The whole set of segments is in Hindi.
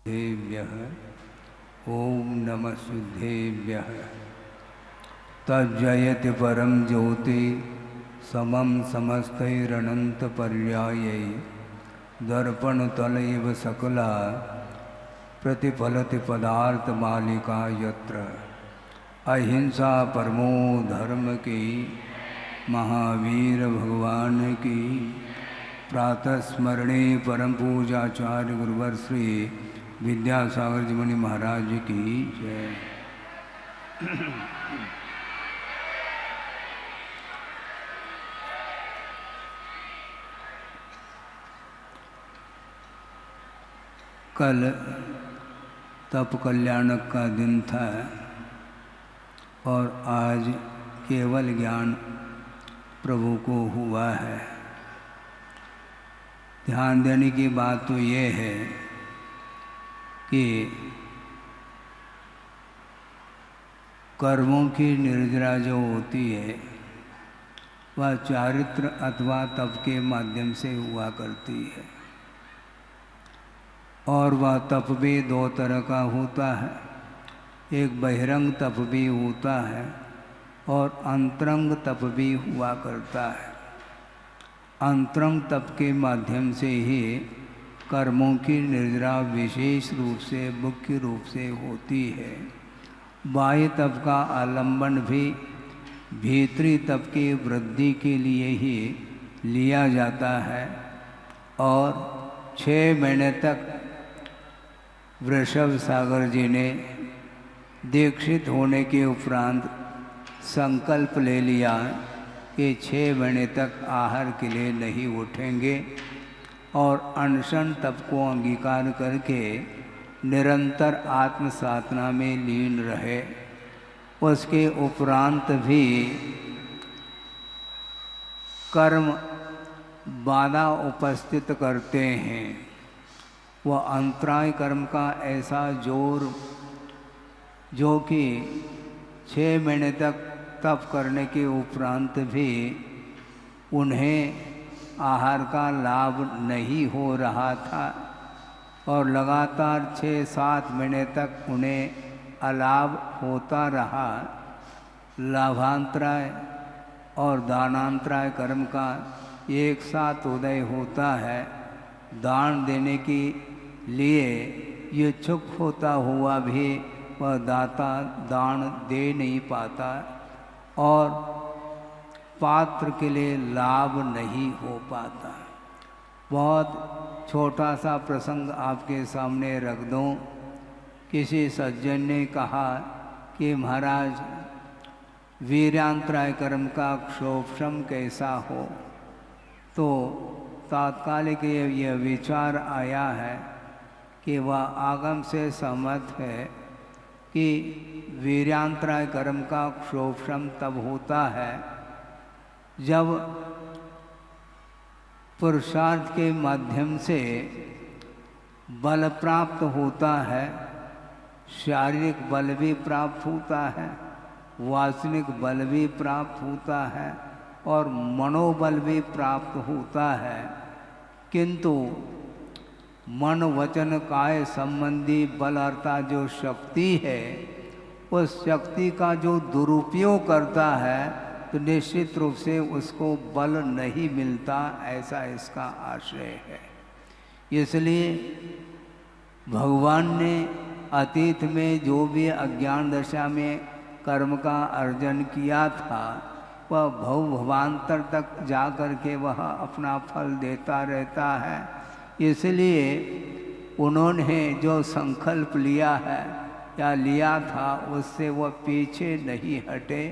देव्यः ओम नमः शुद्धेभ्यः तज्जयति परम ज्योति समम समस्तैरनंत पर्यायै दर्पणतल इव सकला प्रतिफलति पदार्थ मालिका यत्र अहिंसा परमो धर्म की महावीर भगवान की प्रातः स्मरणे परम पूजाचार्य गुरुवर श्री विद्यासागर जी मुनि महाराज की जय। कल तप कल्याणक का दिन था और आज केवल ज्ञान प्रभु को हुआ है। ध्यान देने की बात तो ये है कि कर्मों की निर्जरा जो होती है वह चारित्र अथवा तप के माध्यम से हुआ करती है और वह तप भी दो तरह का होता है। एक बहिरंग तप भी होता है और अंतरंग तप भी हुआ करता है। अंतरंग तप के माध्यम से ही कर्मों की निर्जरा विशेष रूप से मुख्य रूप से होती है। बाह्य तप का आलंबन भी भीतरी तप की वृद्धि के लिए ही लिया जाता है और 6 महीने तक वृषभ सागर जी ने दीक्षित होने के उपरांत संकल्प ले लिया कि 6 महीने तक आहार के लिए नहीं उठेंगे और अनशन तप को अंगीकार करके निरंतर आत्म साधना में लीन रहे। उसके उपरांत भी कर्म बाधा उपस्थित करते हैं। वह अंतराय कर्म का ऐसा जोर जो कि 6 महीने तक तप करने के उपरांत भी उन्हें आहार का लाभ नहीं हो रहा था और लगातार 6-7 महीने तक उन्हें अलाभ होता रहा। लाभांतराय और दानांतराय कर्म का एक साथ उदय होता है। दान देने के लिए इच्छुक होता हुआ भी वह दाता दान दे नहीं पाता और पात्र के लिए लाभ नहीं हो पाता। बहुत छोटा सा प्रसंग आपके सामने रख दूं। किसी सज्जन ने कहा कि महाराज वीर्यांतराय कर्म का क्षोभम कैसा हो, तो तात्कालिक यह विचार आया है कि वह आगम से सहमत है कि वीर्यांतराय कर्म का क्षोभम तब होता है जब पुरुषार्थ के माध्यम से बल प्राप्त होता है, शारीरिक बल भी प्राप्त होता है, वासनिक बल भी प्राप्त होता है और मनोबल भी प्राप्त होता है, किंतु मन वचन काय संबंधी बल अर्थात जो शक्ति है उस शक्ति का जो दुरुपयोग करता है तो निश्चित रूप से उसको बल नहीं मिलता, ऐसा इसका आशय है। इसलिए भगवान ने अतीत में जो भी अज्ञान दशा में कर्म का अर्जन किया था वह भवांतर तक जा कर के वह अपना फल देता रहता है। इसलिए उन्होंने जो संकल्प लिया है या लिया था उससे वह पीछे नहीं हटे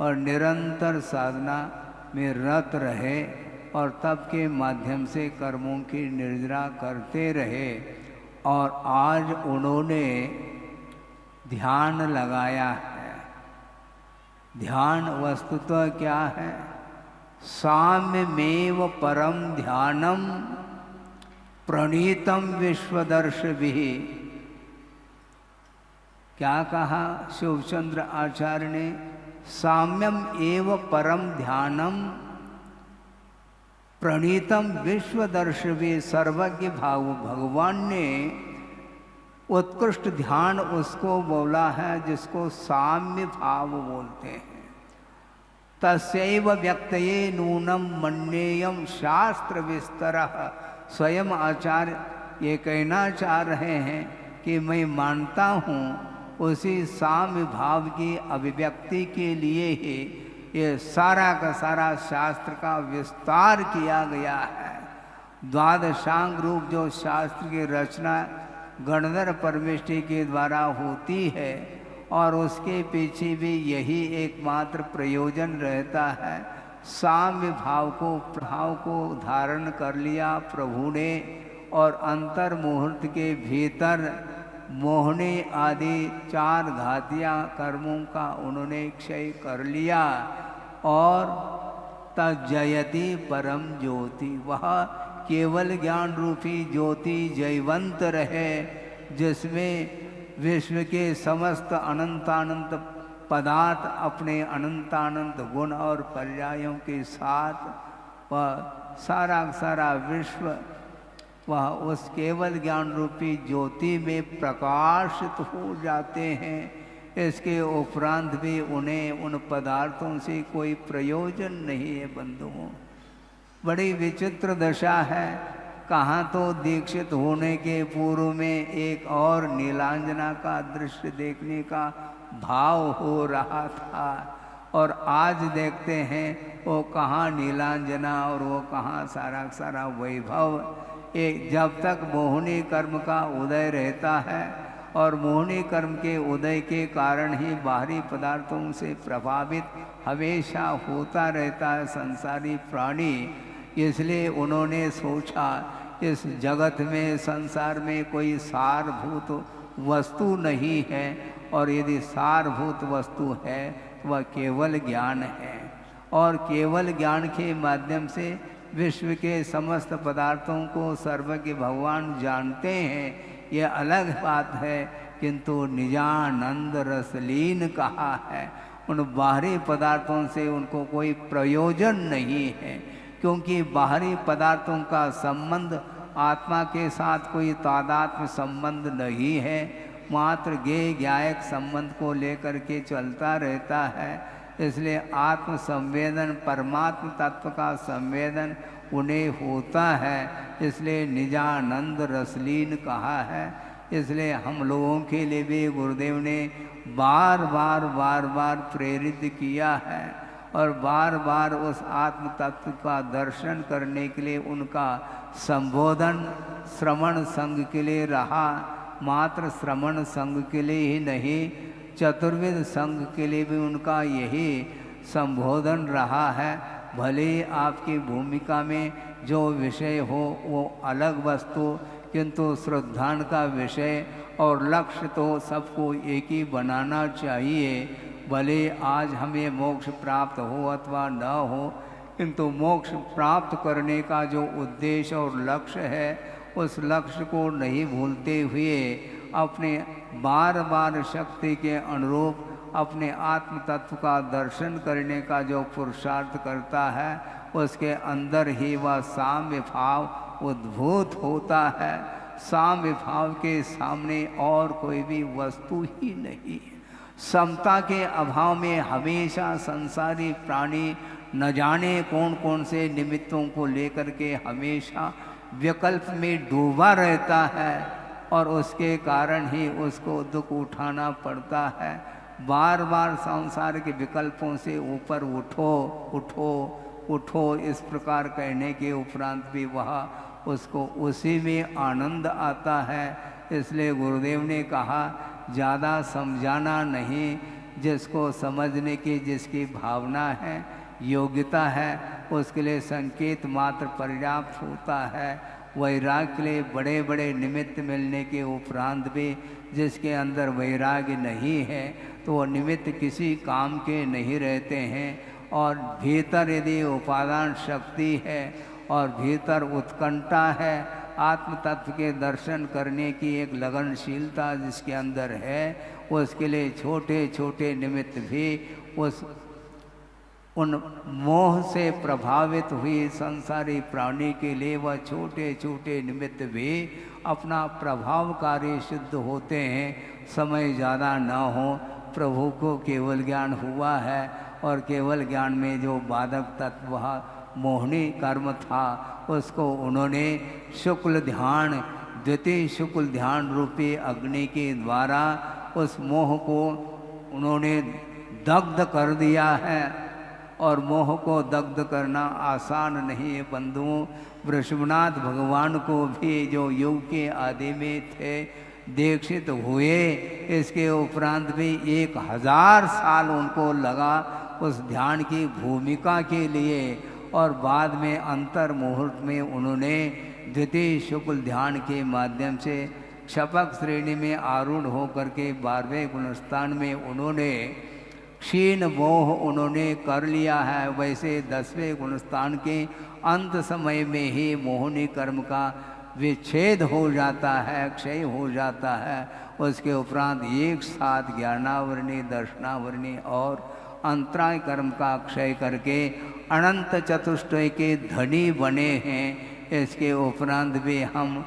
और निरंतर साधना में रत रहे और तप के माध्यम से कर्मों की निर्जरा करते रहे। और आज उन्होंने ध्यान लगाया है। ध्यान वस्तुतः क्या है? साम्यमेव परम ध्यानम प्रणीतम विश्वदर्शिभिः। क्या कहा शिवचंद्र आचार्य ने? साम्यम एव परम ध्यानम प्रणीतम विश्वदर्शिभिः। सर्वज्ञ भगवान ने उत्कृष्ट ध्यान उसको बोला है जिसको साम्य भाव बोलते हैं। तस्यैव व्यक्तये नूनम मन्येयम शास्त्र विस्तरः। स्वयं आचार्य ये कहना चाह रहे हैं कि मैं मानता हूँ उसी साम्य भाव की अभिव्यक्ति के लिए ही ये सारा का सारा शास्त्र का विस्तार किया गया है। द्वादशांग रूप जो शास्त्र की रचना गणधर परमेष्टि के द्वारा होती है और उसके पीछे भी यही एकमात्र प्रयोजन रहता है। साम्य भाव को धारण कर लिया प्रभु ने और अंतर मुहूर्त के भीतर मोहने आदि 4 घातिया कर्मों का उन्होंने क्षय कर लिया और तज्जयति परम ज्योति, वह केवल ज्ञान रूपी ज्योति जयवंत रहे जिसमें विश्व के समस्त अनंतानंत पदार्थ अपने अनंतानंत गुण और पर्यायों के साथ वह सारा विश्व वह उस केवल ज्ञान रूपी ज्योति में प्रकाशित हो जाते हैं। इसके उपरांत भी उन्हें उन पदार्थों से कोई प्रयोजन नहीं है। बंधुओं, बड़ी विचित्र दशा है। कहाँ तो दीक्षित होने के पूर्व में एक और नीलांजना का दृश्य देखने का भाव हो रहा था और आज देखते हैं वो कहाँ नीलांजना और वो कहाँ सारा वैभव। एक जब तक मोहिनी कर्म का उदय रहता है और मोहिनी कर्म के उदय के कारण ही बाहरी पदार्थों से प्रभावित हमेशा होता रहता है संसारी प्राणी। इसलिए उन्होंने सोचा इस जगत में संसार में कोई सारभूत वस्तु नहीं है और यदि सारभूत वस्तु है तो वह केवल ज्ञान है और केवल ज्ञान के माध्यम से विश्व के समस्त पदार्थों को सर्वज्ञ भगवान जानते हैं। यह अलग बात है, किंतु निजानंद रसलीन कहा है। उन बाहरी पदार्थों से उनको कोई प्रयोजन नहीं है, क्योंकि बाहरी पदार्थों का संबंध आत्मा के साथ कोई तादात्म्य संबंध नहीं है, मात्र ज्ञेय ज्ञायक संबंध को लेकर के चलता रहता है। इसलिए आत्म संवेदन परमात्म तत्व का संवेदन उन्हें होता है, इसलिए निजानंद रसलीन कहा है। इसलिए हम लोगों के लिए भी गुरुदेव ने बार बार प्रेरित किया है और बार बार उस आत्म तत्व का दर्शन करने के लिए उनका संबोधन श्रवण संघ के लिए रहा। मात्र श्रवण संघ के लिए ही नहीं, चतुर्विध संघ के लिए भी उनका यही संबोधन रहा है। भले आपकी भूमिका में जो विषय हो वो अलग वस्तु, किंतु श्रद्धान का विषय और लक्ष्य तो सबको एक ही बनाना चाहिए। भले आज हमें मोक्ष प्राप्त हो अथवा न हो, किंतु मोक्ष प्राप्त करने का जो उद्देश्य और लक्ष्य है उस लक्ष्य को नहीं भूलते हुए अपने बार शक्ति के अनुरूप अपने आत्म तत्व का दर्शन करने का जो पुरुषार्थ करता है उसके अंदर ही वह साम्य भाव उद्भूत होता है। साम्य भाव के सामने और कोई भी वस्तु ही नहीं है। समता के अभाव में हमेशा संसारी प्राणी न जाने कौन कौन से निमित्तों को लेकर के हमेशा विकल्प में डूबा रहता है और उसके कारण ही उसको दुख उठाना पड़ता है। बार बार संसार के विकल्पों से ऊपर उठो उठो उठो इस प्रकार कहने के उपरांत भी वह उसको उसी में आनंद आता है। इसलिए गुरुदेव ने कहा ज़्यादा समझाना नहीं, जिसको समझने की जिसकी भावना है योग्यता है उसके लिए संकेत मात्र पर्याप्त होता है। वैराग्य के लिए बड़े बड़े निमित्त मिलने के उपरांत भी जिसके अंदर वैराग्य नहीं है तो वो निमित्त किसी काम के नहीं रहते हैं। और भीतर यदि उपादान शक्ति है और भीतर उत्कंठा है, आत्म तत्व के दर्शन करने की एक लगनशीलता जिसके अंदर है, उसके लिए छोटे छोटे निमित्त भी उस उन मोह से प्रभावित हुए संसारी प्राणी के लिए वह छोटे छोटे निमित्त भी अपना प्रभावकारी सिद्ध होते हैं। समय ज़्यादा न हो, प्रभु को केवल ज्ञान हुआ है और केवल ज्ञान में जो बाधक तत्व मोहनी कर्म था उसको उन्होंने शुक्ल ध्यान, द्वितीय शुक्ल ध्यान रूपी अग्नि के द्वारा उस मोह को उन्होंने दग्ध कर दिया है। और मोह को दग्ध करना आसान नहीं है बंधुओं। वृषभनाथ भगवान को भी जो युग के आदि में थे दीक्षित हुए, इसके उपरांत भी 1000 साल उनको लगा उस ध्यान की भूमिका के लिए। और बाद में अंतर मुहूर्त में उन्होंने द्वितीय शुक्ल ध्यान के माध्यम से क्षपक श्रेणी में आरूढ़ होकर के 12वें गुणस्थान में उन्होंने क्षीण मोह उन्होंने कर लिया है। वैसे 10वें गुणस्थान के अंत समय में ही मोहनी कर्म का विच्छेद हो जाता है, क्षय हो जाता है। उसके उपरांत एक साथ ज्ञानावरणी, दर्शनावरणी और अंतराय कर्म का क्षय करके अनंत चतुष्टय के धनी बने हैं। इसके उपरांत भी हम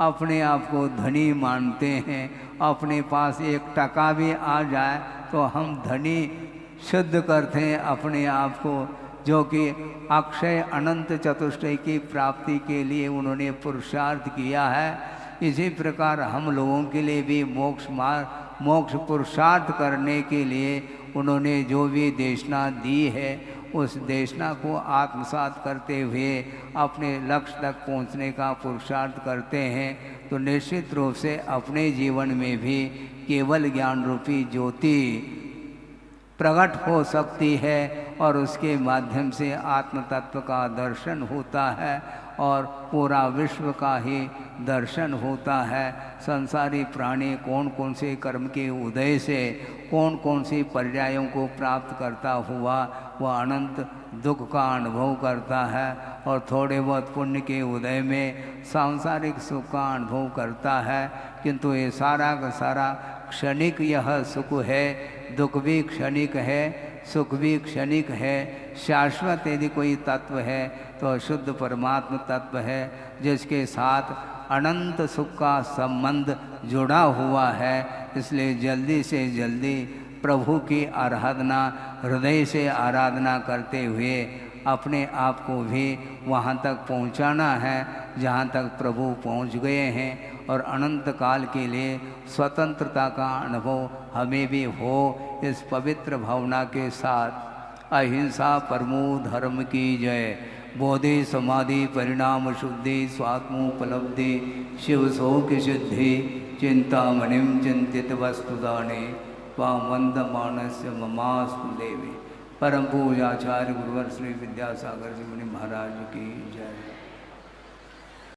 अपने आप को धनी मानते हैं। अपने पास 1 टका भी आ जाए तो हम धनी सिद्ध करते हैं अपने आप को, जो कि अक्षय अनंत चतुष्टय की प्राप्ति के लिए उन्होंने पुरुषार्थ किया है। इसी प्रकार हम लोगों के लिए भी मोक्ष पुरुषार्थ करने के लिए उन्होंने जो भी देशना दी है उस देशना को आत्मसात करते हुए अपने लक्ष्य तक पहुंचने का पुरुषार्थ करते हैं। तो निश्चित रूप से अपने जीवन में भी केवल ज्ञान रूपी ज्योति प्रकट हो सकती है और उसके माध्यम से आत्म तत्व का दर्शन होता है और पूरा विश्व का ही दर्शन होता है। संसारी प्राणी कौन कौन से कर्म के उदय से कौन कौन सी पर्यायों को प्राप्त करता हुआ वह अनंत दुख का अनुभव करता है और थोड़े बहुत पुण्य के उदय में सांसारिक सुख का अनुभव करता है। किंतु ये सारा का सारा क्षणिक यह सुख है, दुख भी क्षणिक है, सुख भी क्षणिक है। शाश्वत यदि कोई तत्व है तो शुद्ध परमात्म तत्व है, जिसके साथ अनंत सुख का संबंध जुड़ा हुआ है। इसलिए जल्दी से जल्दी प्रभु की आराधना, हृदय से आराधना करते हुए अपने आप को भी वहाँ तक पहुँचाना है जहाँ तक प्रभु पहुँच गए हैं और अनंत काल के लिए स्वतंत्रता का अनुभव हमें भी हो। इस पवित्र भावना के साथ अहिंसा परमो धर्म की जय। बोधि समाधि परिणाम शुद्धि स्वात्मोपलब्धि शिव शोक सिद्धि चिंतामणिम चिंतित वस्तुदाने वामंद मानस्य ममास्तु देवी। परम पूजाचार्य गुरुवर श्री विद्यासागर जी मुनि महाराज की जय।